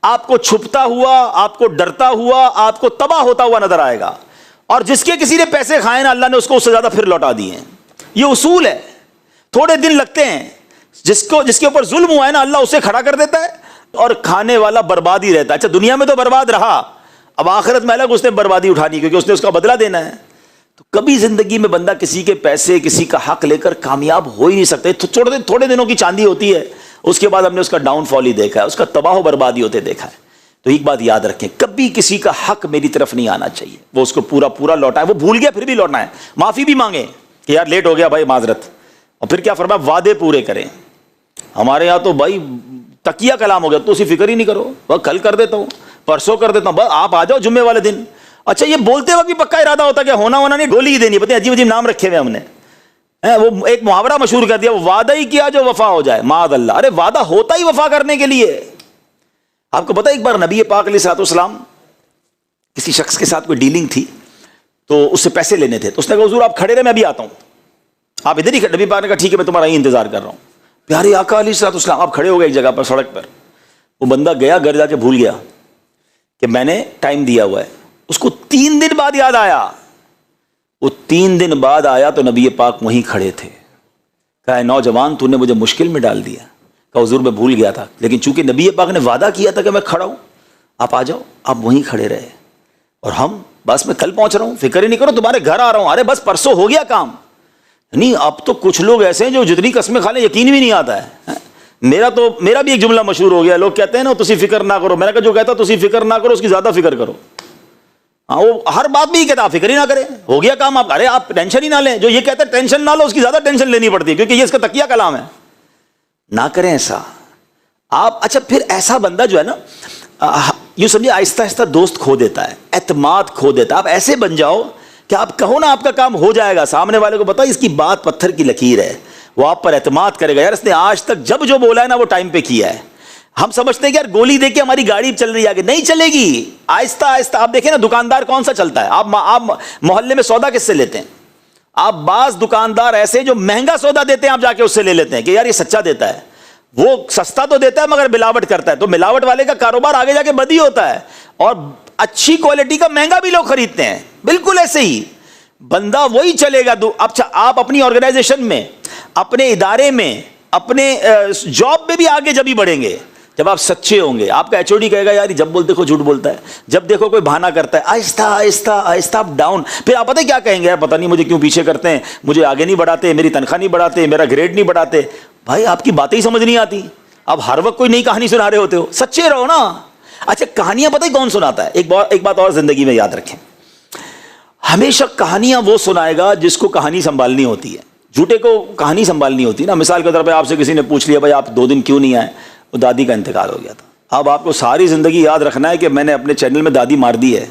آپ کو چھپتا ہوا، آپ کو ڈرتا ہوا، آپ کو تباہ ہوتا ہوا نظر آئے گا، اور جس کے کسی نے پیسے کھائے نا اللہ نے اس کو اس سے زیادہ پھر لوٹا دیے ہیں۔ یہ اصول ہے، تھوڑے دن لگتے ہیں، جس کے اوپر ظلم ہوا ہے نا اللہ اسے کھڑا کر دیتا ہے، اور کھانے والا برباد ہی رہتا ہے۔ اچھا دنیا میں تو برباد رہا، اب آخرت میں الگ اس نے بربادی اٹھانی کیونکہ اس نے اس کا بدلہ دینا ہے۔ تو کبھی زندگی میں بندہ کسی کے پیسے، کسی کا حق لے کر کامیاب ہو ہی نہیں سکتے۔ تھوڑے دنوں کی چاندی ہوتی ہے، اس کے بعد ہم نے اس کا ڈاؤن فال ہی دیکھا ہے، اس کا تباہ و بربادی ہوتے دیکھا ہے۔ تو ایک بات یاد رکھیں، کبھی کسی کا حق میری طرف نہیں آنا چاہیے، وہ اس کو پورا لوٹائے، وہ بھول گیا پھر بھی لوٹنا ہے، معافی بھی مانگے کہ یار لیٹ ہو گیا بھائی معذرت، اور پھر کیا فرمایا وعدے پورے کریں۔ ہمارے یہاں تو بھائی تکیہ کلام ہو گیا، تو اسی فکر ہی نہیں کرو، بس کل کر دیتا ہوں، پرسوں کر دیتا ہوں، بس آپ آ جاؤ جمعے والے دن۔ اچھا یہ بولتے وقت بھی پکا ارادہ ہوتا کہ ہونا نہیں، ڈولی ہی دینی، پتہ ہے عجیب عجیب نام رکھے ہوئے ہم نے۔ وہ ایک محاورہ مشہور کر دیا، وہ وعدہ ہی کیا جو وفا ہو جائے، معاذ اللہ۔ ارے وعدہ ہوتا ہی وفا کرنے کے لیے۔ آپ کو پتہ ایک بار نبی پاک علیہ الصلوۃ والسلام کسی شخص کے ساتھ کوئی ڈیلنگ تھی تو اس سے پیسے لینے تھے، تو اس نے کہا حضور آپ کھڑے رہے میں ابھی آتا ہوں، آپ ادھر ہی۔ نبی پاک نے کہا ٹھیک ہے میں تمہارا ہی انتظار کر رہا ہوں۔ پیارے آقا علیہ الصلوۃ والسلام آپ کھڑے ہو گئے ایک جگہ پر، سڑک پر۔ وہ بندہ گیا گھر جا کے بھول گیا کہ میں نے ٹائم دیا ہوا ہے، اس کو 3 دن بعد یاد آیا وہ 3 دن بعد آیا تو نبی پاک وہیں کھڑے تھے. کہا نوجوان تو نے مجھے مشکل میں ڈال دیا. کہا حضور میں بھول گیا تھا, لیکن چونکہ نبی پاک نے وعدہ کیا تھا کہ میں کھڑا ہوں, آپ آ جاؤ. آپ وہیں کھڑے رہے, اور ہم بس میں کل پہنچ رہا ہوں, فکر ہی نہیں کرو, تمہارے گھر آ رہا ہوں. ارے بس پرسوں ہو گیا کام. نہیں, اب تو کچھ لوگ ایسے ہیں جو جتنی قسمیں کھا لیں یقین بھی نہیں آتا ہے. میرا بھی ایک جملہ مشہور ہو گیا, لوگ کہتے ہیں نا تسی فکر نہ کرو. میں نے کہا جو کہتا تسی فکر نہ کرو اس کی زیادہ فکر کرو. وہ ہر بات میں یہ کہتا آپ فکر ہی نہ کریں, ہو گیا کام. آپ ارے آپ ٹینشن ہی نہ لیں. جو یہ کہتا ہے ٹینشن نہ لو اس کی زیادہ ٹینشن لینی پڑتی ہے, کیونکہ یہ اس کا تکیہ کلام ہے. نہ کریں ایسا آپ. اچھا پھر ایسا بندہ جو ہے نا یوں سمجھے آہستہ آہستہ دوست کھو دیتا ہے, اعتماد کھو دیتا ہے. آپ ایسے بن جاؤ کہ آپ کہو نا آپ کا کام ہو جائے گا, سامنے والے کو پتا اس کی بات پتھر کی لکیر ہے, وہ آپ پر اعتماد کرے گا. یار اس نے آج تک جب جو بولا ہے نا وہ ٹائم پہ کیا ہے. ہم سمجھتے ہیں کہ یار گولی دے کے ہماری گاڑی چل رہی ہے آگے, نہیں چلے گی. آہستہ آہستہ آپ دیکھیں نا دکاندار کون سا چلتا ہے. آپ محلے میں سودا کس سے لیتے ہیں؟ آپ بعض دکاندار ایسے جو مہنگا سودا دیتے ہیں آپ جا کے اس سے لے لیتے ہیں کہ یار یہ سچا دیتا ہے. وہ سستا تو دیتا ہے مگر ملاوٹ کرتا ہے, تو ملاوٹ والے کا کاروبار آگے جا کے بدی ہوتا ہے, اور اچھی کوالٹی کا مہنگا بھی لوگ خریدتے ہیں. بالکل ایسے ہی بندہ وہی چلے گا. اچھا آپ اپنی آرگنائزیشن میں, اپنے ادارے میں, اپنے جاب میں بھی آگے جب ہی بڑھیں گے جب آپ سچے ہوں گے. آپ کا ایچ او ڈی کہے گا یار جب بول دیکھو جھوٹ بولتا ہے, جب دیکھو کوئی بہانہ کرتا ہے. آہستہ آہستہ آہستہ آپ ڈاؤن. پھر آپ پتہ کیا کہیں گے, یار پتہ نہیں مجھے کیوں پیچھے کرتے ہیں, مجھے آگے نہیں بڑھاتے, میری تنخواہ نہیں بڑھاتے, میرا گریڈ نہیں بڑھاتے. بھائی آپ کی باتیں ہی سمجھ نہیں آتی. آپ ہر وقت کوئی نئی کہانی سنا رہے ہوتے ہو, سچے رہو نا. اچھا کہانیاں پتہ ہی کون سناتا ہے؟ ایک بات اور زندگی میں یاد رکھیں, ہمیشہ کہانیاں وہ سنائے گا جس کو کہانی سنبھالنی ہوتی ہے. جھوٹے کو کہانی سنبھالنی ہوتی ہے نا. مثال کے طور پہ آپ سے کسی نے پوچھ لیا بھائی آپ 2 دن کیوں نہیں آئے, وہ دادی کا انتقال ہو گیا تھا. اب آپ کو ساری زندگی یاد رکھنا ہے کہ میں نے اپنے چینل میں دادی مار دی ہے.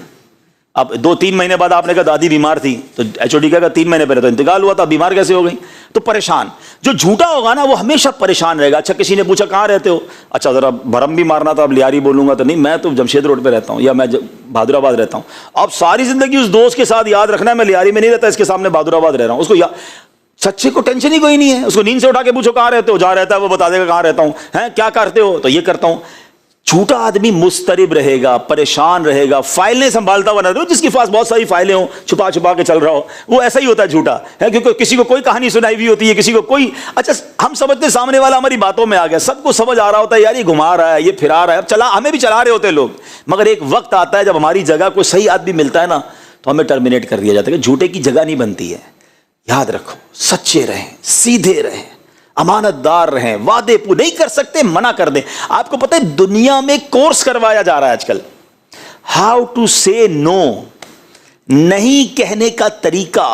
اب 2-3 مہینے بعد آپ نے کہا دادی بیمار تھی, تو ایچ او ڈی کہا 3 مہینے پہلے تو انتقال ہوا تھا, بیمار کیسے ہو گئی؟ تو پریشان. جو جھوٹا ہوگا نا وہ ہمیشہ پریشان رہے گا. اچھا کسی نے پوچھا کہاں رہتے ہو, اچھا ذرا بھرم بھی مارنا تھا, اب لیاری بولوں گا تو نہیں, میں تو جمشید روڈ پہ رہتا ہوں یا میں بہادر آباد رہتا ہوں. اب ساری زندگی اس دوست کے ساتھ یاد رکھنا ہے میں لیاری میں نہیں رہتا, اس کے سامنے بہادر آباد رہ رہا ہوں. اس کو سچے کو ٹینشن ہی کوئی نہیں ہے. اس کو نیند سے اٹھا کے پوچھو کہاں رہتے ہو, جا رہتا ہے وہ بتا دے گا کہاں رہتا ہوں. کیا کرتے ہو تو یہ کرتا ہوں. جھوٹا آدمی مضطرب رہے گا, پریشان رہے گا, فائلیں سنبھالتا ہوا نہ رہے. جس کے پاس بہت ساری فائلیں ہوں, چھپا چھپا کے چل رہا ہو, وہ ایسا ہی ہوتا ہے جھوٹا ہے, کیونکہ کسی کو کوئی کہانی سنائی ہوئی ہوتی ہے, کسی کو کوئی. اچھا ہم سمجھتے سامنے والا ہماری باتوں میں آ گیا, سب کو سمجھ آ رہا ہوتا ہے یار یہ گھما رہا ہے, یہ پھرا رہا ہے, ہمیں بھی چلا رہے ہوتے ہیں لوگ. مگر ایک وقت آتا ہے جب ہماری جگہ کوئی صحیح آدمی ملتا ہے نا تو ہمیں ٹرمینیٹ کر دیا جاتا ہے کہ جھوٹے کی جگہ نہیں بنتی ہے. یاد رکھو, سچے رہیں, سیدھے رہیں, امانت دار رہیں, وعدے پورے نہیں کر سکتے منع کر دیں. آپ کو پتہ ہے دنیا میں کورس کروایا جا رہا ہے آج کل, ہاؤ ٹو سے نو, نہیں کہنے کا طریقہ.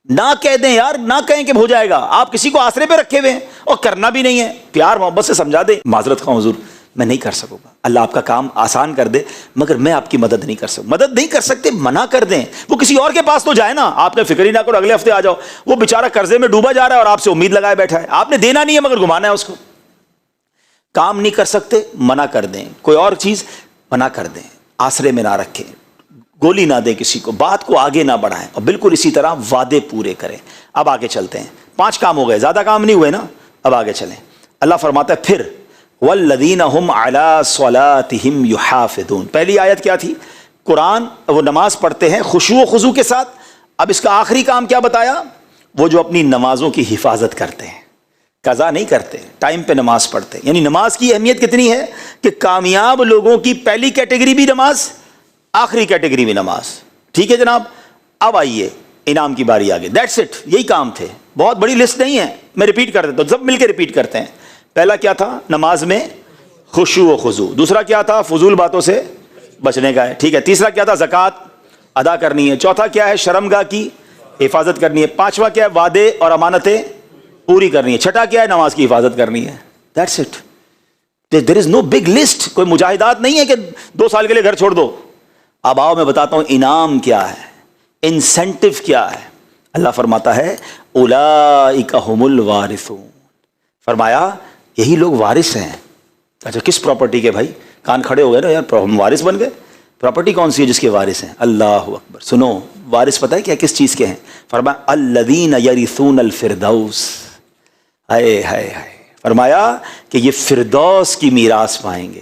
نہ کہہ دیں یار, نہ کہیں کہ ہو جائے گا. آپ کسی کو آسرے پہ رکھے ہوئے ہیں اور کرنا بھی نہیں ہے, پیار محبت سے سمجھا دیں, معذرت خواہ حضور میں نہیں کر سکوں گا, اللہ آپ کا کام آسان کر دے, مگر میں آپ کی مدد نہیں کر سکوں. مدد نہیں کر سکتے منع کر دیں. وہ کسی اور کے پاس تو جائے نا, آپ نے فکر ہی نہ کرو اگلے ہفتے آ جاؤ. وہ بیچارہ قرضے میں ڈوبا جا رہا ہے اور آپ سے امید لگائے بیٹھا ہے, آپ نے دینا نہیں ہے مگر گھمانا ہے اس کو. کام نہیں کر سکتے منع کر دیں, کوئی اور چیز منع کر دیں, آسرے میں نہ رکھیں, گولی نہ دیں کسی کو, بات کو آگے نہ بڑھائیں, اور بالکل اسی طرح وعدے پورے کریں. اب آگے چلتے ہیں, 5 کام ہو گئے, زیادہ کام نہیں ہوئے نا, اب آگے چلیں. اللہ فرماتا ہے پھر والذین هم علی صلاتہم یحافظون. پہلی آیت کیا تھی؟ قرآن, وہ نماز پڑھتے ہیں خشوع و خضوع کے ساتھ. اب اس کا آخری کام کیا بتایا؟ وہ جو اپنی نمازوں کی حفاظت کرتے ہیں, قضا نہیں کرتے, ٹائم پہ نماز پڑھتے ہیں. یعنی نماز کی اہمیت کتنی ہے کہ کامیاب لوگوں کی پہلی کیٹیگری بھی نماز, آخری کیٹیگری بھی نماز. ٹھیک ہے جناب, اب آئیے انعام کی باری آگے. دیٹس اٹ, یہی کام تھے, بہت بڑی لسٹ نہیں ہے, میں ریپیٹ کر دیتا ہوں, سب مل کے ریپیٹ کرتے ہیں. پہلا کیا تھا؟ نماز میں خشوع و خضوع. دوسرا کیا تھا؟ فضول باتوں سے بچنے کا ہے. ٹھیک ہے. تیسرا کیا تھا؟ زکوٰۃ ادا کرنی ہے. چوتھا کیا ہے؟ شرمگاہ کی حفاظت کرنی ہے. 5واں کیا ہے؟ وعدے اور امانتیں پوری کرنی ہے. 6واں کیا ہے؟ نماز کی حفاظت کرنی ہے. That's it. There is no big list. کوئی مجاہدات نہیں ہے کہ 2 سال کے لیے گھر چھوڑ دو. اب آؤ میں بتاتا ہوں انعام کیا ہے, انسینٹو کیا ہے. اللہ فرماتا ہے اولئک ھم الوارثون. فرمایا یہی لوگ وارث ہیں. اچھا کس پراپرٹی کے؟ بھائی کان کھڑے ہو گئے نا یار, ہم وارث بن گئے. پراپرٹی کون سی ہے جس کے وارث ہیں؟ اللہ اکبر. سنو, وارث پتہ ہے کیا کس چیز کے ہیں؟ فرمایا الذین یرثون الفردوس. ہائے ہائے ہائے, فرمایا کہ یہ فردوس کی میراث پائیں گے.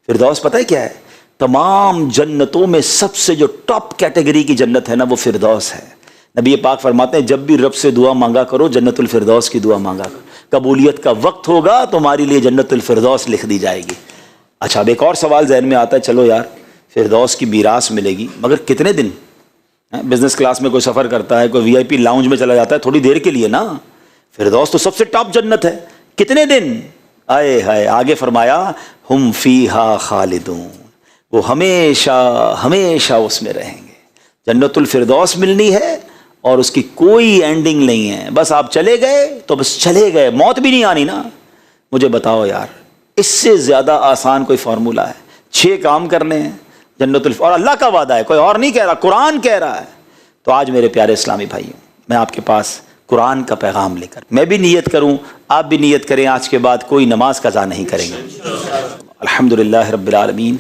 فردوس پتہ ہے کیا ہے؟ تمام جنتوں میں سب سے جو ٹاپ کیٹیگری کی جنت ہے نا وہ فردوس ہے. نبی پاک فرماتے ہیں جب بھی رب سے دعا مانگا کرو جنت الفردوس کی دعا مانگا کرو، قبولیت کا وقت ہوگا تمہارے لیے جنت الفردوس لکھ دی جائے گی۔ اچھا اب ایک اور سوال ذہن میں آتا ہے، چلو یار فردوس کی میراث ملے گی مگر کتنے دن؟ بزنس کلاس میں کوئی سفر کرتا ہے، کوئی وی آئی پی لاؤنج میں چلا جاتا ہے، تھوڑی دیر کے لیے نا، فردوس تو سب سے ٹاپ جنت ہے، کتنے دن؟ آئے ہائے، آگے فرمایا ہم فیہا خالدون، وہ ہمیشہ ہمیشہ اس میں رہیں گے۔ جنت الفردوس ملنی ہے اور اس کی کوئی اینڈنگ نہیں ہے، بس آپ چلے گئے تو بس چلے گئے، موت بھی نہیں آنی نا۔ مجھے بتاؤ یار اس سے زیادہ آسان کوئی فارمولہ ہے؟ 6 کام کرنے ہیں جنت اور اللہ کا وعدہ ہے، کوئی اور نہیں کہہ رہا، قرآن کہہ رہا ہے۔ تو آج میرے پیارے اسلامی بھائیوں، میں آپ کے پاس قرآن کا پیغام لے کر میں بھی نیت کروں، آپ بھی نیت کریں، آج کے بعد کوئی نماز قضا نہیں کریں گے۔ الحمدللہ رب العالمین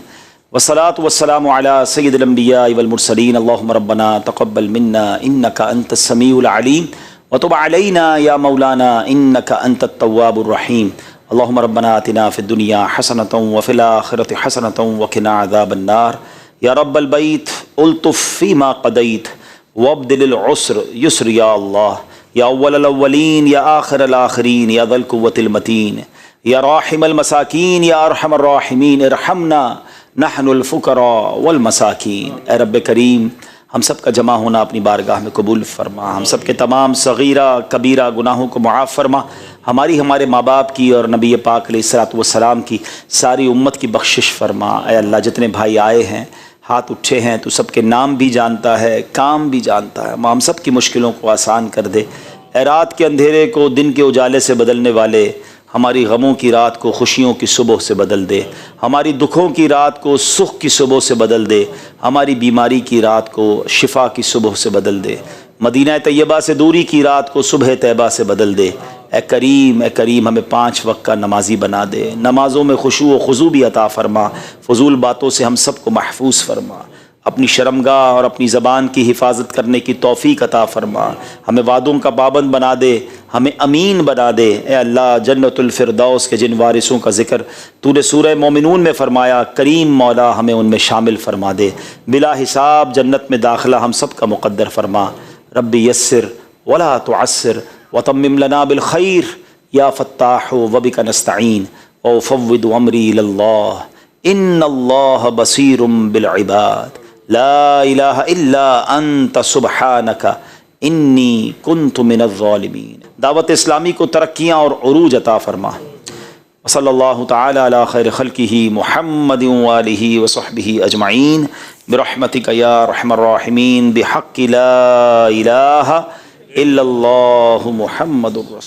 والصلاة والسلام على سید الانبیاء والمرسلین، اللہم ربنا تقبل منا انک انت السمیع العلیم وتب علینا یا مولانا انک انت التواب الرحیم، اللہم ربنا آتنا فی الدنیا حسنۃ وفی الآخرۃ حسنۃ وقنا عذاب النار، یا رب البیت الطف فیما قضیت وابدل العسر یسر یا اللہ، یا اول الاولین یا آخر الآخرین یا ذی القوۃ المتین، یا راحم المساکین یا ارحم الراحمین، ارحمنا نحن الفقراء والمساکین۔ اے رب کریم ہم سب کا جمع ہونا اپنی بارگاہ میں قبول فرما، ہم سب کے تمام صغیرہ کبیرہ گناہوں کو معاف فرما، ہمارے ماں باپ کی اور نبی پاک علیہ الصلوۃ والسلام کی ساری امت کی بخشش فرما۔ اے اللہ جتنے بھائی آئے ہیں، ہاتھ اٹھے ہیں، تو سب کے نام بھی جانتا ہے، کام بھی جانتا ہے، ہم سب کی مشکلوں کو آسان کر دے۔ اے رات کے اندھیرے کو دن کے اجالے سے بدلنے والے، ہماری غموں کی رات کو خوشیوں کی صبح سے بدل دے، ہماری دکھوں کی رات کو سکھ کی صبح سے بدل دے، ہماری بیماری کی رات کو شفا کی صبح سے بدل دے، مدینہ طیبہ سے دوری کی رات کو صبح طیبہ سے بدل دے۔ اے کریم ہمیں 5 وقت کا نمازی بنا دے، نمازوں میں خشوع و خضوع بھی عطا فرما، فضول باتوں سے ہم سب کو محفوظ فرما، اپنی شرمگاہ اور اپنی زبان کی حفاظت کرنے کی توفیق عطا فرما، ہمیں وعدوں کا پابند بنا دے، ہمیں امین بنا دے۔ اے اللہ جنت الفردوس کے جن وارثوں کا ذکر تو نے سورہ مومنون میں فرمایا، کریم مولا ہمیں ان میں شامل فرما دے، بلا حساب جنت میں داخلہ ہم سب کا مقدر فرما۔ رب یسر ولا تعسر وتمم لنا بالخیر یا فتاح وبک نستعین وافوض امری الی اللہ ان اللہ بصیر بالعباد لا الہ الا انت سبحانک انی کنت من الظالمین۔ دعوت اسلامی کو ترقیاں اور عروج عطا فرما۔ وصلی اللہ تعالی علی خیر خلقہ محمد وآلہ وصحبہ اجمعین برحمتک یا ارحم الراحمین بحق لا الہ الا اللہ محمد الرسول۔